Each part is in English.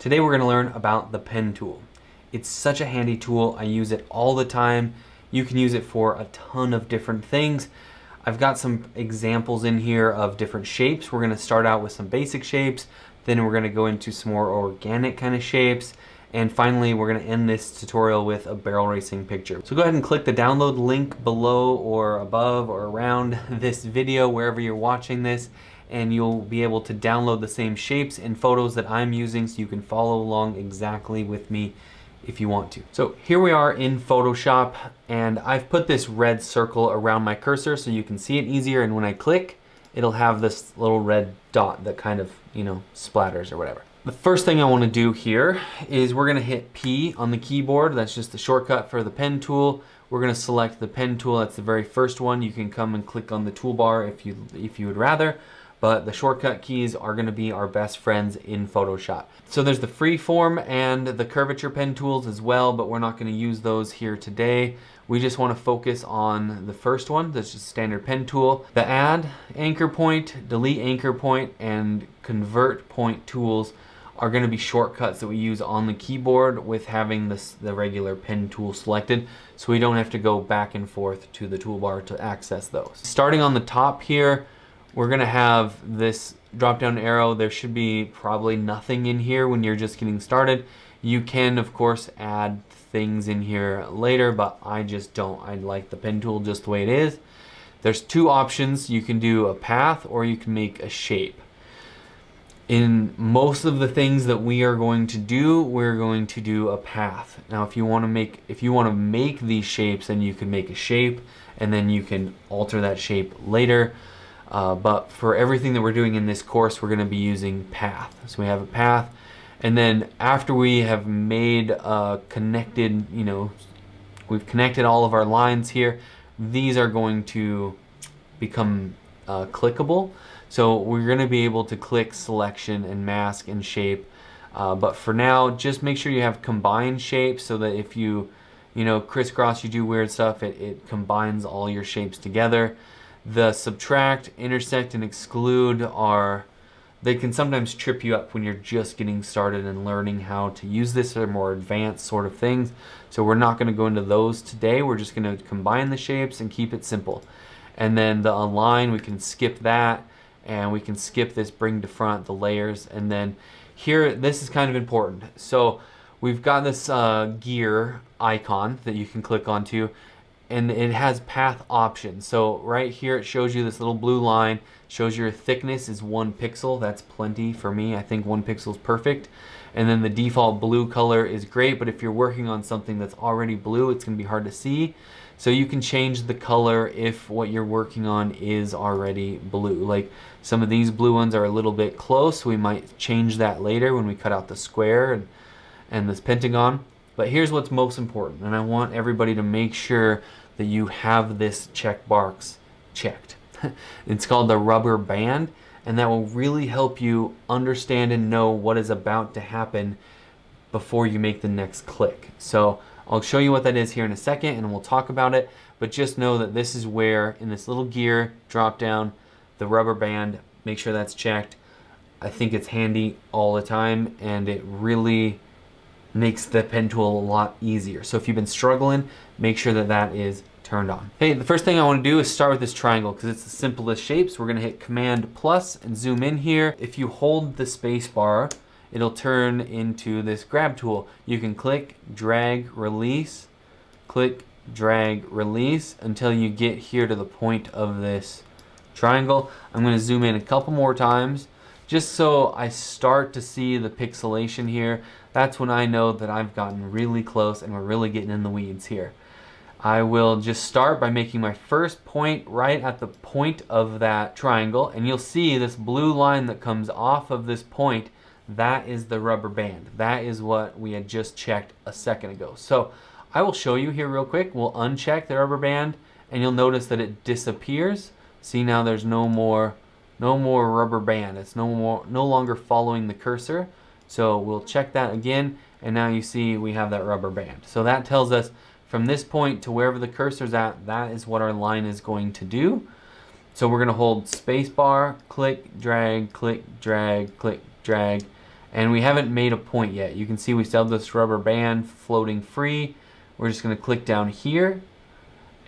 Today we're going to learn about the pen tool. It's such a handy tool. I use it all the time. You can use it for a ton of different things. I've got some examples in here of different shapes. We're going to start out with some basic shapes, then we're going to go into some more organic kind of shapes, and finally we're going to end this tutorial with a barrel racing picture. So go ahead and click the download link below or above or around this video, wherever you're watching this, and you'll be able to download the same shapes and photos that I'm using so you can follow along exactly with me if you want to. So here we are in Photoshop, and I've put this red circle around my cursor so you can see it easier, and when I click, it'll have this little red dot that kind of, splatters or whatever. The first thing I want to do here is we're going to hit P on the keyboard. That's just the shortcut for the pen tool. We're going to select the pen tool. That's the very first one. You can come and click on the toolbar if you would rather, but the shortcut keys are going to be our best friends in Photoshop. So there's the freeform and the curvature pen tools as well, but we're not going to use those here today. We just want to focus on the first one. That's just standard pen tool. The add anchor point, delete anchor point, and convert point tools are going to be shortcuts that we use on the keyboard with having the regular pen tool selected, so we don't have to go back and forth to the toolbar to access those. Starting on the top here, we're going to have this drop down arrow. There should be probably nothing in here when you're just getting started. You can of course add things in here later, but I just don't. I like the pen tool just the way it is. There's two options. You can do a path or you can make a shape. In most of the things that we are going to do, we're going to do a path. Now if you want to make these shapes, then you can make a shape and then you can alter that shape later. But for everything that we're doing in this course, we're going to be using path. So we have a path, and then after we have made connected, we've connected all of our lines here, these are going to become clickable. So we're going to be able to click selection and mask and shape. But for now, just make sure you have combined shapes so that if you crisscross, you do weird stuff, it combines all your shapes together. The subtract, intersect, and exclude they can sometimes trip you up when you're just getting started and learning how to use this. They're more advanced sort of things. So we're not going to go into those today. We're just going to combine the shapes and keep it simple. And then the align, we can skip that, and we can skip this bring to front, the layers. And then here, this is kind of important. So we've got this gear icon that you can click onto, and it has path options. So right here it shows you this little blue line, shows your thickness is 1 pixel. That's plenty for me. I think 1 pixel is perfect. And then the default blue color is great, but if you're working on something that's already blue, it's going to be hard to see. So you can change the color if what you're working on is already blue. Like some of these blue ones are a little bit close. We might change that later when we cut out the square and this pentagon. But here's what's most important, and I want everybody to make sure that you have this check box checked. It's called the rubber band, and that will really help you understand and know what is about to happen before you make the next click. So I'll show you what that is here in a second, and we'll talk about it, but just know that this is where, in this little gear drop down, the rubber band, make sure that's checked. I think it's handy all the time, and it really makes the pen tool a lot easier. So if you've been struggling, make sure that that is turned on. Hey, the first thing I want to do is start with this triangle because it's the simplest shape. So we're going to hit Command plus and zoom in here. If you hold the space bar, it'll turn into this grab tool. You can click, drag, release, click, drag, release until you get here to the point of this triangle. I'm going to zoom in a couple more times just so I start to see the pixelation here. That's when I know that I've gotten really close and we're really getting in the weeds here. I will just start by making my first point right at the point of that triangle, and you'll see this blue line that comes off of this point. That is the rubber band. That is what we had just checked a second ago. So I will show you here real quick. We'll uncheck the rubber band and you'll notice that it disappears. See, now there's no more rubber band. It's no longer following the cursor. So we'll check that again, and now you see we have that rubber band. So that tells us from this point to wherever the cursor's at, that is what our line is going to do. So we're going to hold space bar, click, drag, click, drag, And we haven't made a point yet. You can see we still have this rubber band floating free. We're just going to click down here,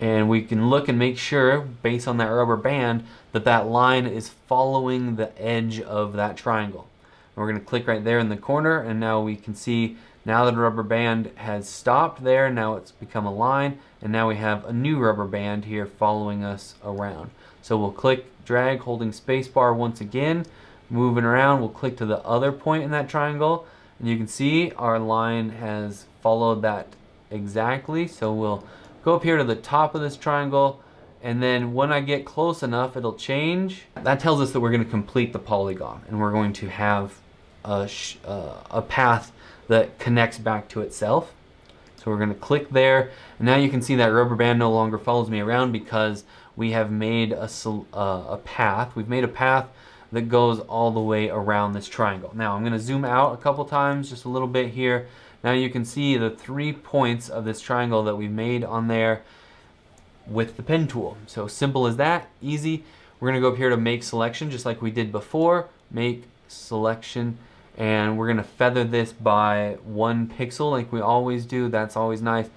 and we can look and make sure, based on that rubber band, that that line is following the edge of that triangle. And we're going to click right there in the corner, and now we can see now the rubber band has stopped there. Now it's become a line, and now we have a new rubber band here following us around. So we'll click, drag, holding spacebar once again, moving around. We'll click to the other point in that triangle, and you can see our line has followed that exactly. So we'll go up here to the top of this triangle, and then when I get close enough, it'll change. That tells us that we're going to complete the polygon, and we're going to have a path that connects back to itself. So we're going to click there, and now you can see that rubber band no longer follows me around because we have made a path. We've made a path that goes all the way around this triangle. Now I'm going to zoom out a couple times, just a little bit here. Now you can see the 3 points of this triangle that we've made on there with the pen tool. So simple as that, easy. We're going to go up here to make selection, just like we did before. Make selection, and we're going to feather this by 1 pixel like we always do. That's always nice.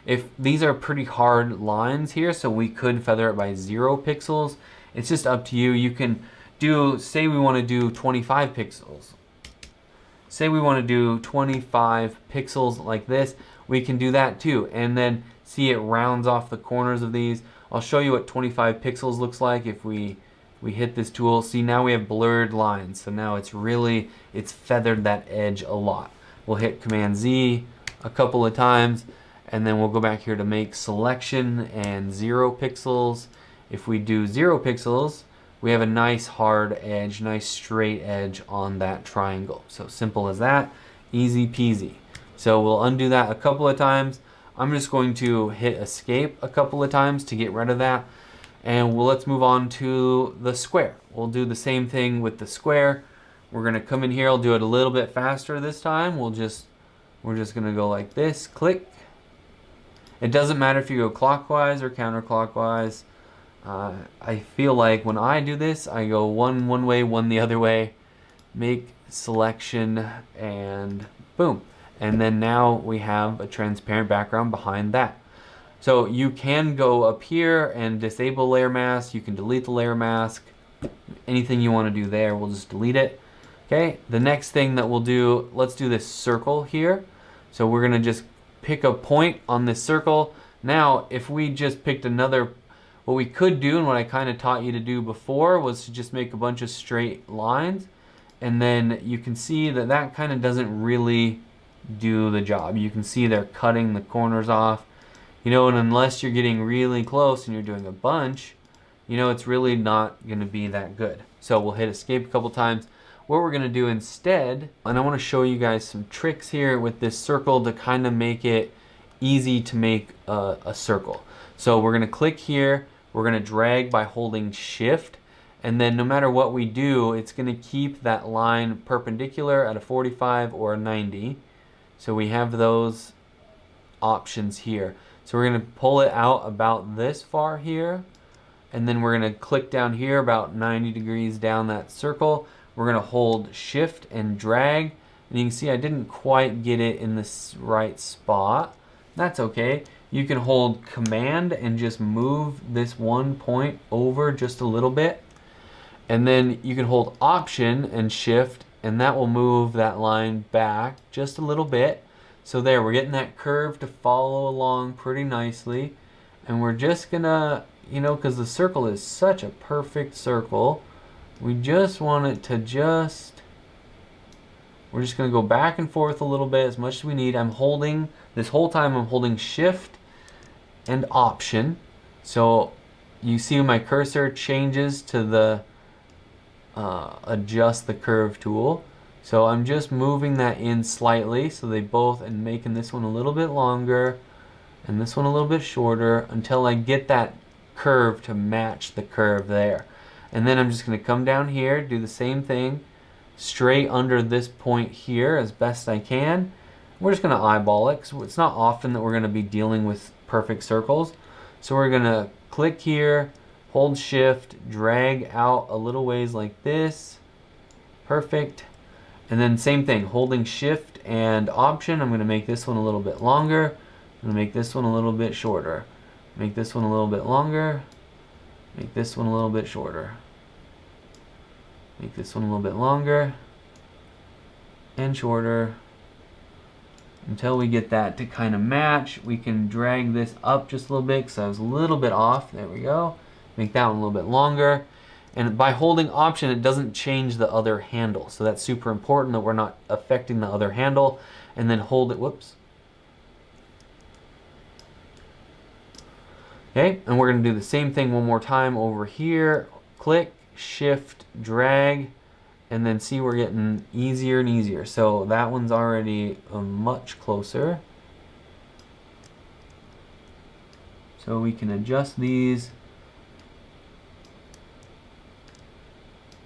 If these are pretty hard lines here, so we could feather it by 0 pixels. It's just up to you. You can do, say we want to do 25 pixels. Say we want to do 25 pixels like this, we can do that too. And then see, it rounds off the corners of these. I'll show you what 25 pixels looks like if we hit this tool. See, now we have blurred lines. So now it's feathered that edge a lot. We'll hit Command Z a couple of times, and then we'll go back here to make selection and 0 pixels. If we do 0 pixels, we have a nice hard edge, nice straight edge on that triangle. So simple as that, easy peasy. So we'll undo that a couple of times. I'm just going to hit escape a couple of times to get rid of that. And let's move on to the square. We'll do the same thing with the square. We're gonna come in here, I'll do it a little bit faster this time. We're just gonna go like this, click. It doesn't matter if you go clockwise or counterclockwise. I feel like when I do this, I go one way, one the other way, make selection, and boom. And then now we have a transparent background behind that. So you can go up here and disable layer mask. You can delete the layer mask. Anything you want to do there, we'll just delete it. Okay, the next thing that we'll do, let's do this circle here. So we're gonna just pick a point on this circle. Now, if we just picked another, what we could do, and what I kind of taught you to do before, was to just make a bunch of straight lines. And then you can see that that kind of doesn't really do the job. You can see they're cutting the corners off. You know, and unless you're getting really close and you're doing a bunch, you know, it's really not going to be that good. So we'll hit escape a couple times. What we're going to do instead, and I want to show you guys some tricks here with this circle to kind of make it easy to make a circle. So we're going to click here, we're going to drag by holding shift, and then no matter what we do, it's going to keep that line perpendicular at a 45 or a 90. So we have those options here. So we're going to pull it out about this far here, and then we're going to click down here about 90 degrees down that circle. We're going to hold shift and drag, and you can see I didn't quite get it in this right spot. That's okay. You can hold command and just move this one point over just a little bit, and then you can hold option and shift, and that will move that line back just a little bit. So there, we're getting that curve to follow along pretty nicely. And we're just gonna, you know, because the circle is such a perfect circle, we just want it to we're just gonna go back and forth a little bit as much as we need. I'm holding, this whole time I'm holding shift and option. So you see my cursor changes to the adjust the curve tool. So I'm just moving that in slightly so they both, and making this one a little bit longer and this one a little bit shorter until I get that curve to match the curve there. And then I'm just going to come down here, do the same thing, straight under this point here as best I can. We're just going to eyeball it because it's not often that we're going to be dealing with perfect circles. So we're going to click here, hold shift, drag out a little ways like this. Perfect. And then same thing, holding shift and option, I'm gonna make this one a little bit longer. I'm gonna make this one a little bit shorter. Make this one a little bit longer. Make this one a little bit shorter. Make this one a little bit longer and shorter until we get that to kind of match. We can drag this up just a little bit because I was a little bit off. There we go. Make that one a little bit longer. And by holding option, it doesn't change the other handle. So that's super important that we're not affecting the other handle. And then hold it, whoops. Okay, and we're gonna do the same thing one more time over here. Click, shift, drag, and then see we're getting easier and easier. So that one's already much closer. So we can adjust these.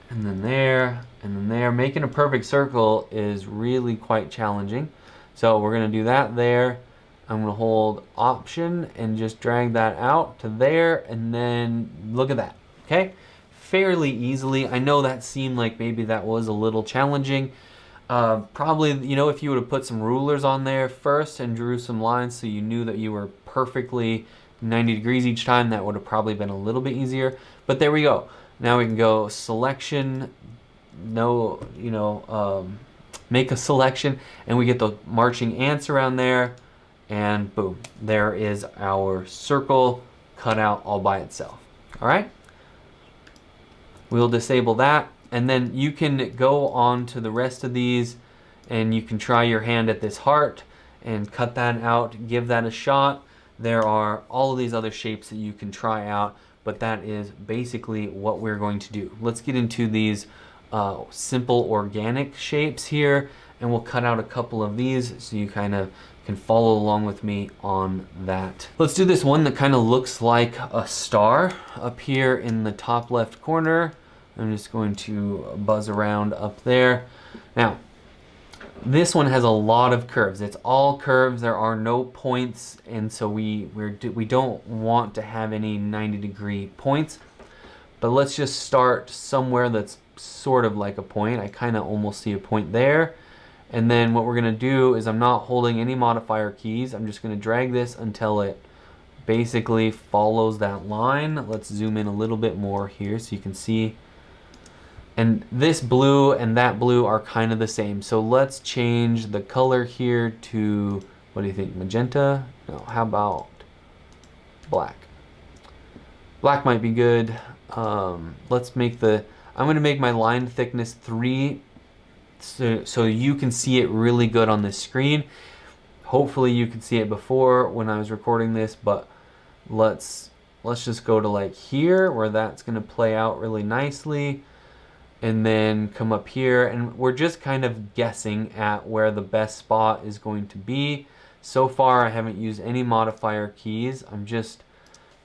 And then there, and then there. Making a perfect circle is really quite challenging. So we're gonna do that there. I'm gonna hold option and just drag that out to there, and then look at that, okay? Fairly easily. I know that seemed like maybe that was a little challenging. Probably, you know, if you would have put some rulers on there first and drew some lines so you knew that you were perfectly 90 degrees each time, that would have probably been a little bit easier. But there we go. Now we can go selection, make a selection, and we get the marching ants around there, and boom, there is our circle cut out all by itself. All right, we'll disable that, and then you can go on to the rest of these, and you can try your hand at this heart and cut that out, give that a shot. There are all of these other shapes that you can try out, but that is basically what we're going to do. Let's get into these simple organic shapes here, and we'll cut out a couple of these so you kind of can follow along with me on that. Let's do this one that kind of looks like a star up here in the top left corner. I'm just going to buzz around up there. Now, this one has a lot of curves. It's all curves. There are no points, and so we don't want to have any 90-degree points. But let's just start somewhere that's sort of like a point. I kind of almost see a point there. And then what we're gonna do is I'm not holding any modifier keys. I'm just gonna drag this until it basically follows that line. Let's zoom in a little bit more here so you can see. And this blue and that blue are kind of the same. So let's change the color here to, what do you think, magenta? No, how about black? Black might be good. Let's make I'm gonna make my line thickness 3 so you can see it really good on this screen. Hopefully you could see it before when I was recording this, but let's just go to like here where that's gonna play out really nicely, and then come up here, and we're just kind of guessing at where the best spot is going to be. So far I haven't used any modifier keys. I'm just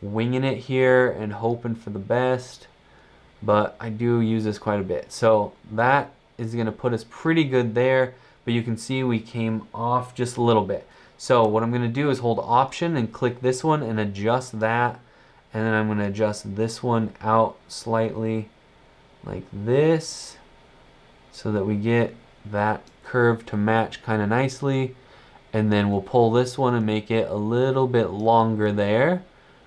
winging it here and hoping for the best, but I do use this quite a bit. So that is going to put us pretty good there, but you can see we came off just a little bit. So what I'm going to do is hold option and click this one and adjust that, and then I'm going to adjust this one out slightly like this so that we get that curve to match kind of nicely, and then we'll pull this one and make it a little bit longer there.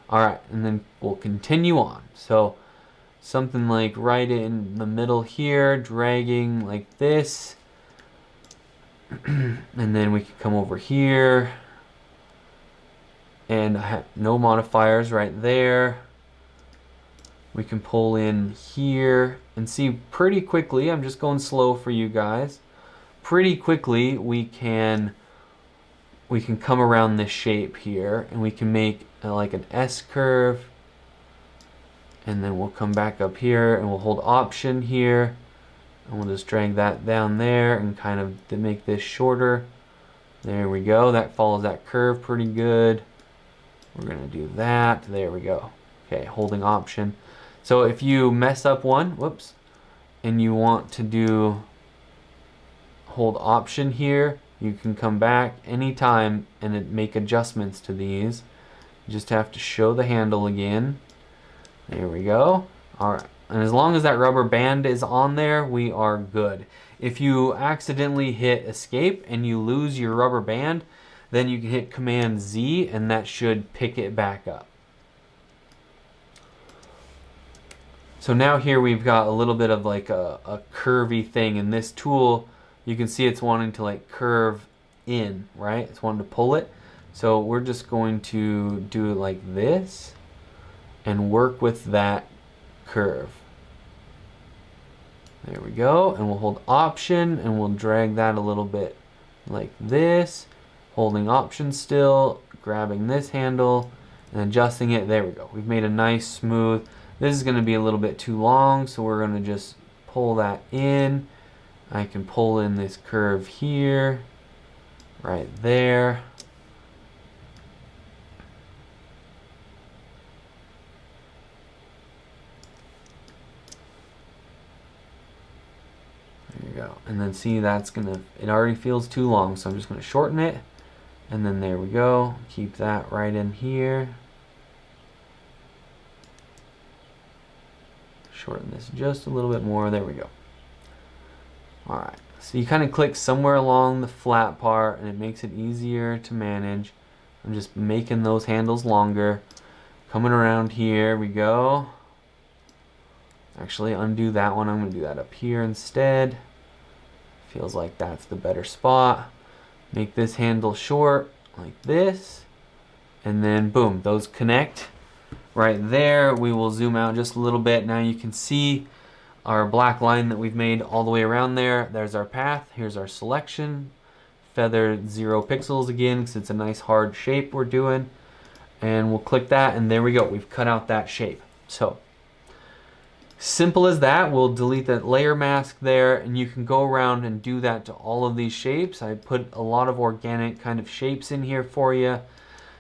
All right, and then we'll continue on. So something like right in the middle here, dragging like this. And then we can come over here, and I have no modifiers right there. We can pull in here and see pretty quickly, I'm just going slow for you guys, pretty quickly we can come around this shape here, and we can make like an S curve. And then we'll come back up here and we'll hold option here, and we'll just drag that down there and kind of to make this shorter. There we go. That follows that curve pretty good. We're gonna do that. There we go. Okay, holding option. So if you mess up one, whoops, and you want to hold option here, you can come back anytime and make adjustments to these. You just have to show the handle again. There we go. All right, and as long as that rubber band is on there, we are good. If you accidentally hit escape and you lose your rubber band, then you can hit Command Z and that should pick it back up. So now here we've got a little bit of like a curvy thing, and this tool, you can see it's wanting to like curve in, right? It's wanting to pull it. So we're just going to do it like this and work with that curve. There we go, and we'll hold Option and we'll drag that a little bit like this, holding Option still, grabbing this handle and adjusting it. There we go. We've made a nice smooth. This is going to be a little bit too long, so we're going to just pull that in. I can pull in this curve here, right there. There you go. And then see, that's gonna, it already feels too long, so I'm just gonna shorten it. And then there we go. Keep that right in here. Shorten this just a little bit more. There we go. Alright, so you kind of click somewhere along the flat part and it makes it easier to manage. I'm just making those handles longer. Coming around here we go. Actually, undo that one. I'm going to do that up here instead. Feels like that's the better spot. Make this handle short like this. And then boom, those connect. Right there, we will zoom out just a little bit. Now you can see our black line that we've made all the way around there. There's our path. Here's our selection. Feather 0 pixels again because it's a nice hard shape we're doing. And we'll click that and there we go. We've cut out that shape. So simple as that. We'll delete that layer mask there and you can go around and do that to all of these shapes. I put a lot of organic kind of shapes in here for you.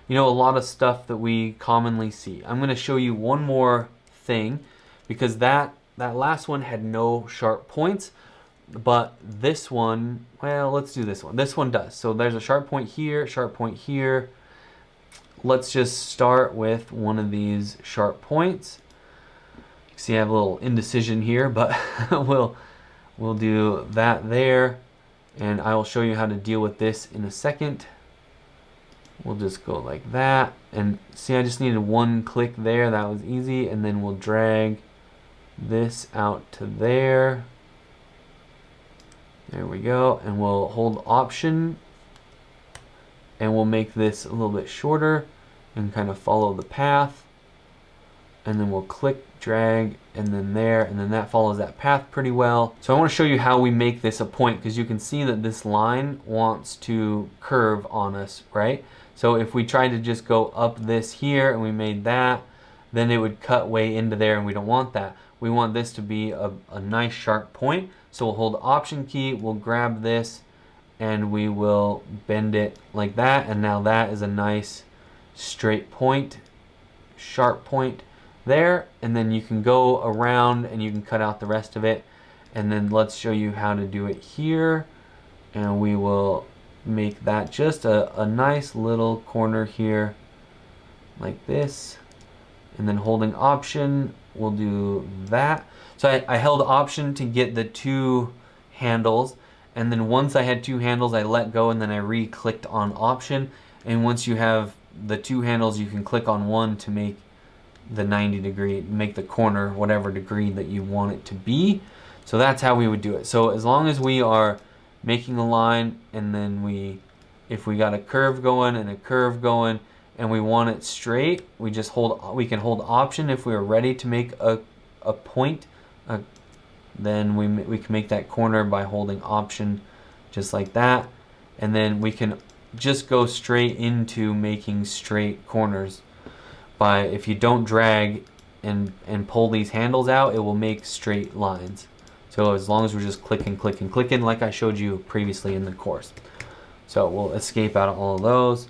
You know, a lot of stuff that we commonly see. I'm going to show you one more thing because that last one had no sharp points, but this one, well, let's do this one. This one does. So there's a sharp point here, sharp point here. Let's just start with one of these sharp points. You see I have a little indecision here, but we'll do that there, and I will show you how to deal with this in a second. We'll just go like that, and see I just needed one click there. That was easy, and then we'll drag this out to there. There we go, and we'll hold Option and we'll make this a little bit shorter and kind of follow the path, and then we'll click, drag, and then there, and then that follows that path pretty well. So I want to show you how we make this a point, because you can see that this line wants to curve on us, right? So if we tried to just go up this here and we made that, then it would cut way into there, and we don't want that. We want this to be a nice sharp point. So we'll hold the Option key, we'll grab this, and we will bend it like that, and now that is a nice straight point, sharp point there. And then you can go around and you can cut out the rest of it. And then let's show you how to do it here, and we will make that just a nice little corner here like this, and then holding Option we'll do that. So I held Option to get the two handles, and then once I had two handles I let go and then I re-clicked on Option, and once you have the two handles you can click on one to make the 90 degree, make the corner whatever degree that you want it to be. So that's how we would do it. So as long as we are making a line, and then if we got a curve going and a curve going and we want it straight, we can hold Option if we are ready to make a point. Then we can make that corner by holding Option just like that, and then we can just go straight into making straight corners. If you don't drag and pull these handles out, it will make straight lines. So as long as we're just clicking, clicking, clicking like I showed you previously in the course. So we'll escape out of all of those.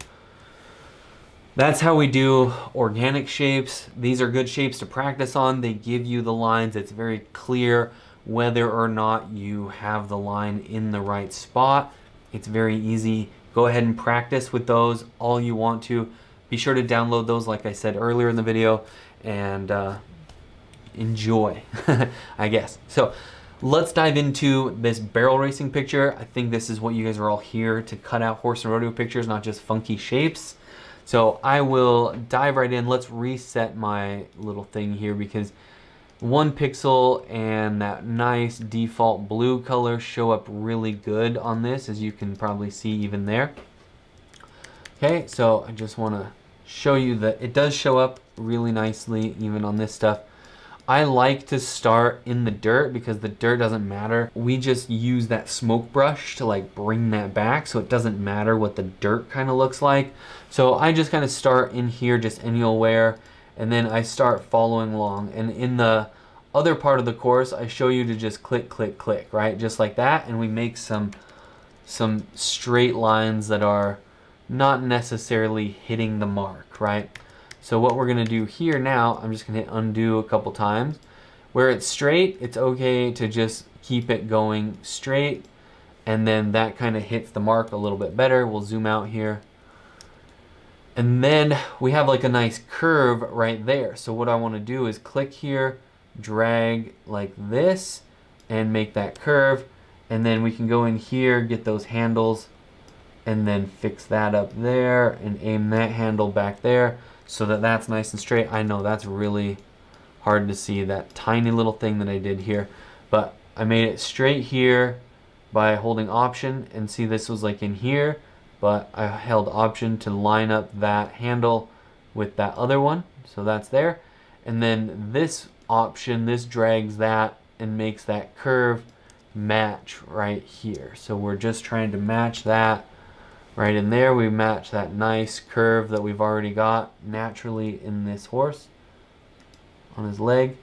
That's how we do organic shapes. These are good shapes to practice on. They give you the lines. It's very clear whether or not you have the line in the right spot. It's very easy. Go ahead and practice with those all you want to. Be sure to download those like I said earlier in the video, and enjoy, I guess. So Let's dive into this barrel racing picture. I think this is what you guys are all here to cut out horse and rodeo pictures, not just funky shapes. So I will dive right in. Let's reset my little thing here because 1 pixel and that nice default blue color show up really good on this, as you can probably see even there. Okay, so I just want to show you that it does show up really nicely even on this stuff. I like to start in the dirt because the dirt doesn't matter. We just use that smoke brush to like bring that back, so it doesn't matter what the dirt kind of looks like. So I just kind of start in here just anywhere, and then I start following along. And in the other part of the course, I show you to just click, click, click, right? Just like that, and we make some straight lines that are not necessarily hitting the mark, right? So what we're gonna do here now, I'm just gonna hit undo a couple times. Where it's straight, it's okay to just keep it going straight, and then that kind of hits the mark a little bit better. We'll zoom out here. And then we have like a nice curve right there. So what I wanna do is click here, drag like this, and make that curve. And then we can go in here, get those handles, and then fix that up there, and aim that handle back there, so that that's nice and straight. I know that's really hard to see, that tiny little thing that I did here, but I made it straight here by holding Option, and see this was like in here, but I held Option to line up that handle with that other one, so that's there. And then this Option, this drags that and makes that curve match right here. So we're just trying to match that right in there. We match that nice curve that we've already got naturally in this horse on his leg.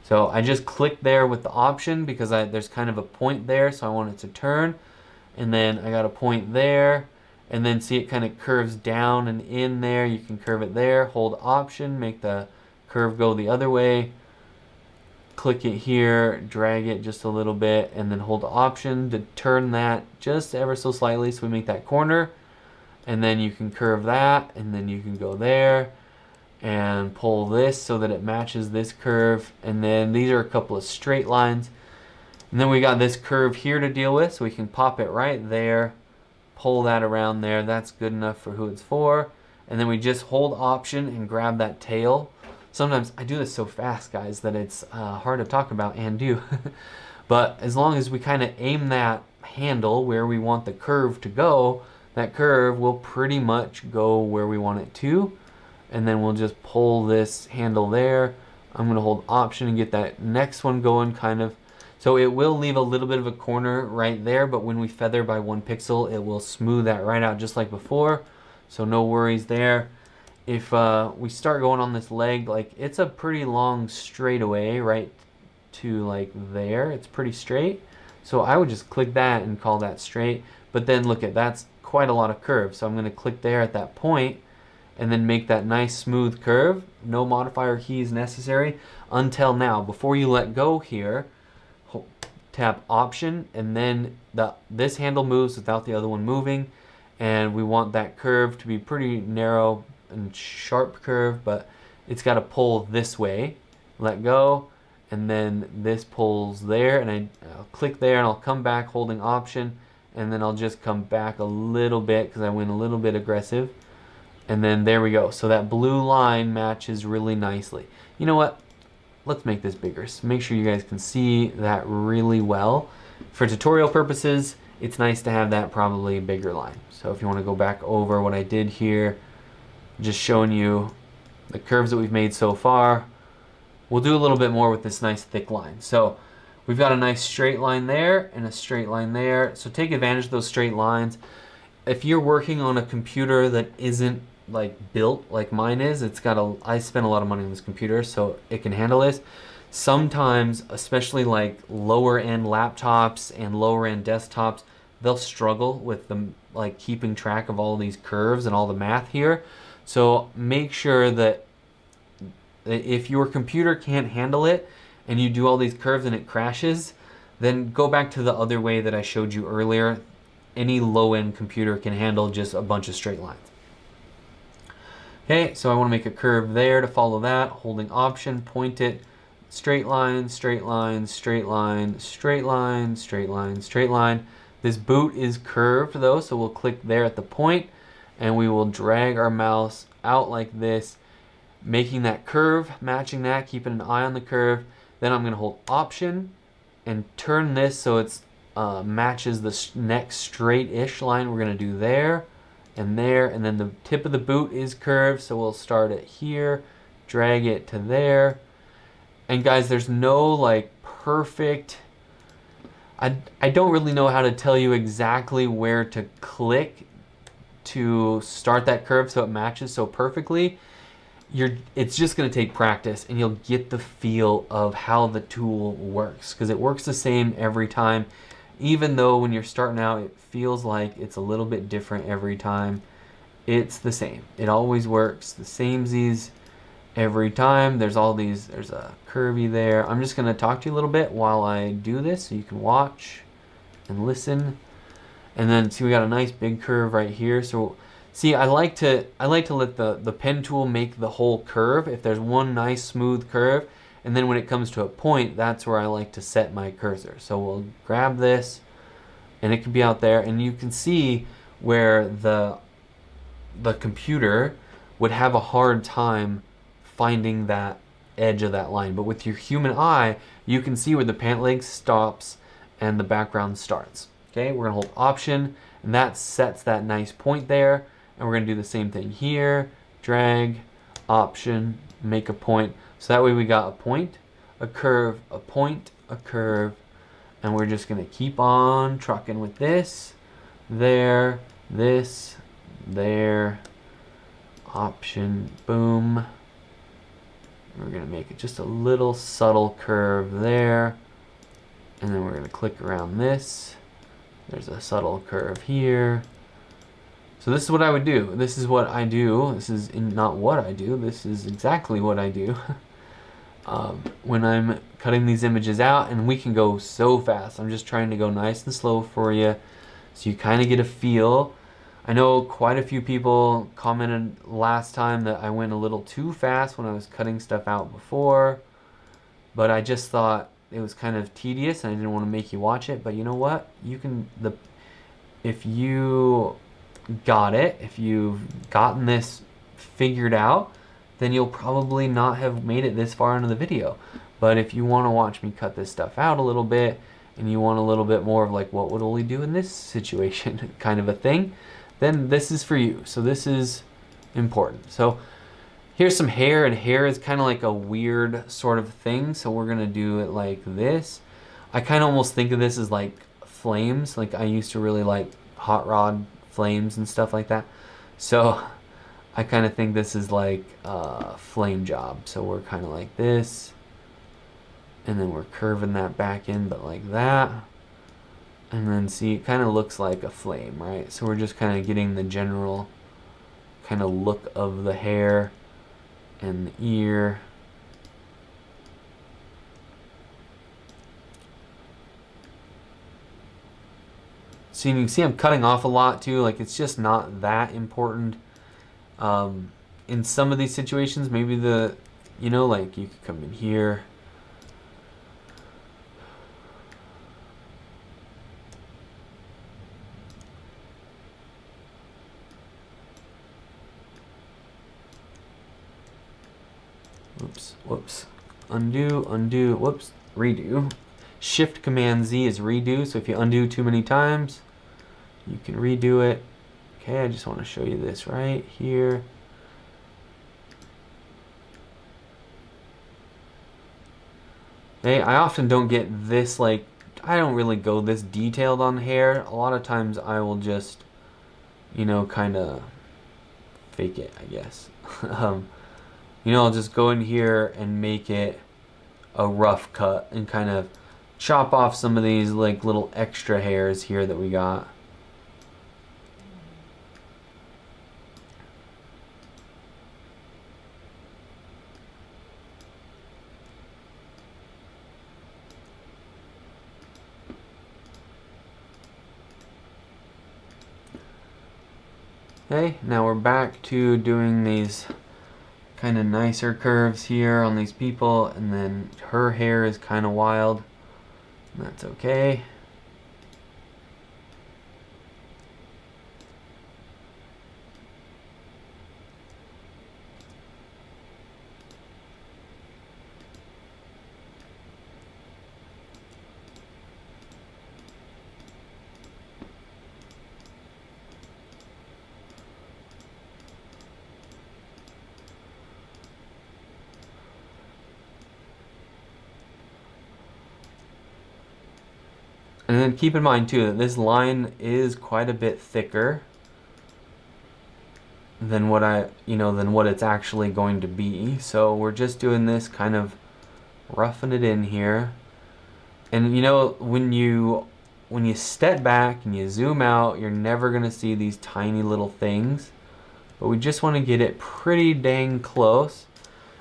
So I just clicked there with the Option because there's kind of a point there, so I want it to turn. And then I got a point there, and then see it kind of curves down and in there. You can curve it there, hold Option, make the curve go the other way. Click it here, drag it just a little bit, and then hold Option to turn that just ever so slightly so we make that corner. And then you can curve that, and then you can go there and pull this so that it matches this curve. And then these are a couple of straight lines. And then we got this curve here to deal with, so we can pop it right there, pull that around there. That's good enough for who it's for. And then we just hold Option and grab that tail. Sometimes I do this so fast, guys, that it's hard to talk about and do. But as long as we kind of aim that handle where we want the curve to go, that curve will pretty much go where we want it to. And then we'll just pull this handle there. I'm going to hold Option and get that next one going kind of. So it will leave a little bit of a corner right there, but when we feather by 1 pixel, it will smooth that right out just like before. So no worries there. If we start going on this leg, like it's a pretty long straightaway right to like there. It's pretty straight. So I would just click that and call that straight. But then look at, that's quite a lot of curve. So I'm going to click there at that point and then make that nice smooth curve. No modifier keys necessary until now. Before you let go here, tap Option, and then this handle moves without the other one moving. And we want that curve to be pretty narrow and sharp curve, but it's got to pull this way. Let go, and then this pulls there, and I'll click there, and I'll come back holding Option, and then I'll just come back a little bit because I went a little bit aggressive, and then there we go. So that blue line matches really nicely. You know what? Let's make this bigger. So make sure you guys can see that really well. For tutorial purposes, it's nice to have that probably bigger line. So if you want to go back over what I did here, just showing you the curves that we've made so far. We'll do a little bit more with this nice thick line. So we've got a nice straight line there and a straight line there. So take advantage of those straight lines. If you're working on a computer that isn't like built like mine is, I spent a lot of money on this computer so it can handle this. Sometimes, especially like lower end laptops and lower end desktops, they'll struggle with them like keeping track of all these curves and all the math here. So make sure that if your computer can't handle it and you do all these curves and it crashes, then go back to the other way that I showed you earlier. Any low-end computer can handle just a bunch of straight lines. Okay, so I want to make a curve there to follow that, holding Option, point it, straight line, straight line, straight line, straight line, straight line, straight line. This boot is curved though, so we'll click there at the point and we will drag our mouse out like this, making that curve, matching that, keeping an eye on the curve. Then I'm gonna hold Option and turn this so it's matches the next straight-ish line we're gonna do there, and then the tip of the boot is curved, so we'll start it here, drag it to there. And guys, there's no like perfect, I don't really know how to tell you exactly where to click to start that curve so it matches so perfectly. It's just going to take practice, and you'll get the feel of how the tool works, because it works the same every time. Even though when you're starting out it feels like it's a little bit different every time, it's the same. It always works the samesies every time. There's a curvy there. I'm just going to talk to you a little bit while I do this so you can watch and listen. And then see, we got a nice big curve right here. So see, I like to let the pen tool make the whole curve if there's one nice smooth curve, and then when it comes to a point, that's where I like to set my cursor. So we'll grab this, and it can be out there, and you can see where the computer would have a hard time finding that edge of that line. But with your human eye, you can see where the pant leg stops and the background starts. Okay, we're gonna hold Option, and that sets that nice point there. And we're gonna do the same thing here. Drag, Option, make a point. So that way we got a point, a curve, a point, a curve, and we're just gonna keep on trucking with this, there, this, there, Option, boom. We're gonna make it just a little subtle curve there, and then we're gonna click around this. There's a subtle curve here. So this is what I would do. This is what I do. This is not what I do. This is exactly what I do when I'm cutting these images out, and we can go so fast. I'm just trying to go nice and slow for you so you kind of get a feel. I know quite a few people commented last time that I went a little too fast when I was cutting stuff out before, but I just thought it was kind of tedious and I didn't want to make you watch it. But you know what? If you got it, if you've gotten this figured out, then you'll probably not have made it this far into the video. But if you want to watch me cut this stuff out a little bit, and you want a little bit more of like what would Oli do in this situation kind of a thing, then this is for you. So this is important. So here's some hair, and hair is kind of like a weird sort of thing, so we're gonna do it like this. I kind of almost think of this as like flames. Like I used to really like hot rod flames and stuff like that, so I kind of think this is like a flame job. So we're kind of like this, and then we're curving that back in, but like that, and then see, it kind of looks like a flame, right? So we're just kind of getting the general kind of look of the hair and the ear. So you can see I'm cutting off a lot too, like it's just not that important. In some of these situations, maybe like you could come in here. Whoops, undo, whoops, redo. Shift Command Z is redo, so if you undo too many times, you can redo it. Okay, I just want to show you this right here. Okay, I often don't get this, like, I don't really go this detailed on hair. A lot of times I will just, kind of fake it, I guess. I'll just go in here and make it a rough cut and kind of chop off some of these like little extra hairs here that we got. Okay, now we're back to doing these kind of nicer curves here on these people, and then her hair is kind of wild. That's okay. And then keep in mind too that this line is quite a bit thicker than what than what it's actually going to be. So we're just doing this, kind of roughing it in here. And when you step back and you zoom out, you're never gonna see these tiny little things. But we just want to get it pretty dang close.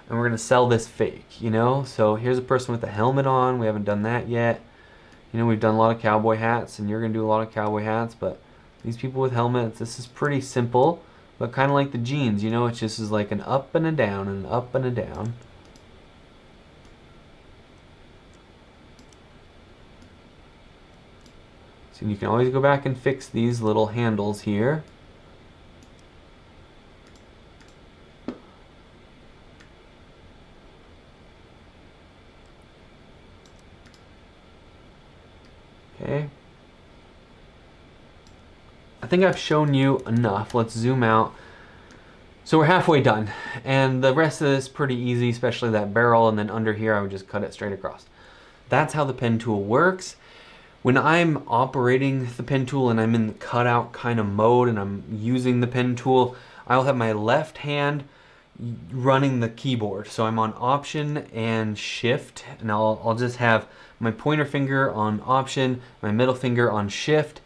And we're gonna sell this fake, So here's a person with a helmet on. We haven't done that yet. We've done a lot of cowboy hats, and you're going to do a lot of cowboy hats, but these people with helmets, this is pretty simple, but kind of like the jeans, it's just is like an up and a down and an up and a down. So you can always go back and fix these little handles here. Okay. I think I've shown you enough. Let's zoom out. So we're halfway done, and the rest of this is pretty easy, especially that barrel, and then under here I would just cut it straight across. That's how the pen tool works. When I'm operating the pen tool and I'm in the cutout kind of mode and I'm using the pen tool, I'll have my left hand running the keyboard. So I'm on Option and Shift, and I'll just have my pointer finger on Option, my middle finger on Shift,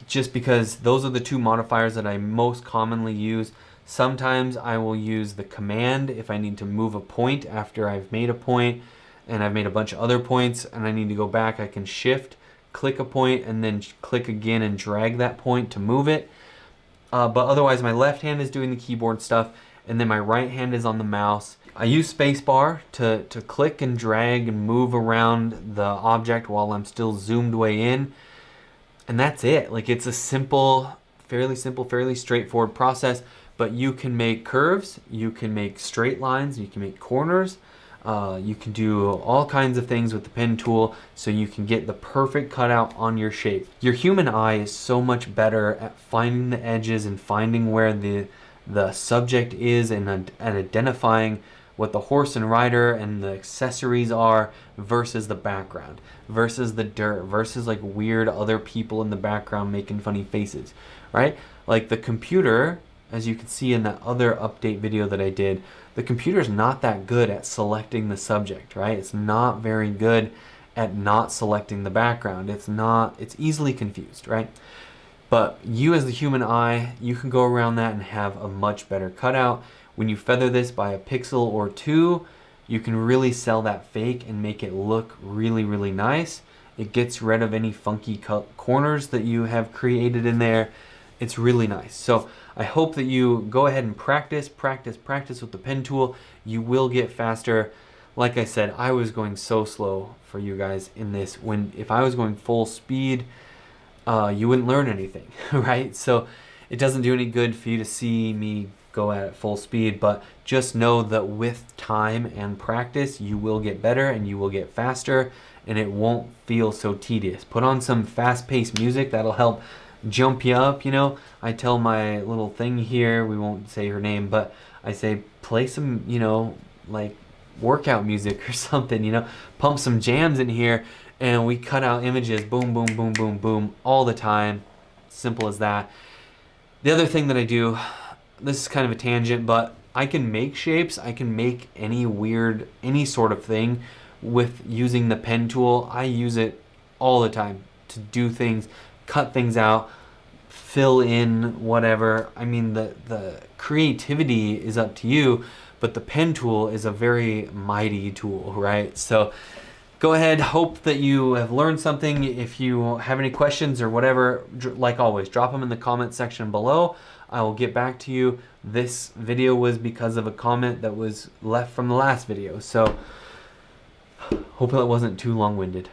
just because those are the two modifiers that I most commonly use. Sometimes I will use the command if I need to move a point after I've made a point and I've made a bunch of other points and I need to go back. I can Shift, click a point, and then click again and drag that point to move it. But otherwise my left hand is doing the keyboard stuff, and then my right hand is on the mouse. I use spacebar to click and drag and move around the object while I'm still zoomed way in. And that's it. Like, it's a simple, fairly straightforward process, but you can make curves, you can make straight lines, you can make corners, you can do all kinds of things with the pen tool so you can get the perfect cutout on your shape. Your human eye is so much better at finding the edges and finding where the subject is and identifying what the horse and rider and the accessories are versus the background, versus the dirt, versus like weird other people in the background making funny faces, right? Like the computer, as you can see in that other update video that I did, the computer is not that good at selecting the subject, right? It's not very good at not selecting the background. It's easily confused, right? But you as the human eye, you can go around that and have a much better cutout. When you feather this by a pixel or two, you can really sell that fake and make it look really, really nice. It gets rid of any funky corners that you have created in there. It's really nice. So I hope that you go ahead and practice with the pen tool. You will get faster. Like I said, I was going so slow for you guys in this. If I was going full speed, you wouldn't learn anything, right? So it doesn't do any good for you to see me go at full speed, but just know that with time and practice, you will get better and you will get faster, and it won't feel so tedious. Put on some fast-paced music, that'll help jump you up, I tell my little thing here, we won't say her name, but I say play some, like workout music or something, pump some jams in here, and we cut out images, boom, boom, boom, boom, boom, all the time. Simple as that. The other thing that I do, this is kind of a tangent, but I can make shapes. I can make any sort of thing with using the pen tool. I use it all the time to do things, cut things out, fill in whatever. I mean, the creativity is up to you, but the pen tool is a very mighty tool, right? So go ahead, hope that you have learned something. If you have any questions or whatever, like always, drop them in the comment section below. I will get back to you. This video was because of a comment that was left from the last video, so hope that wasn't too long-winded.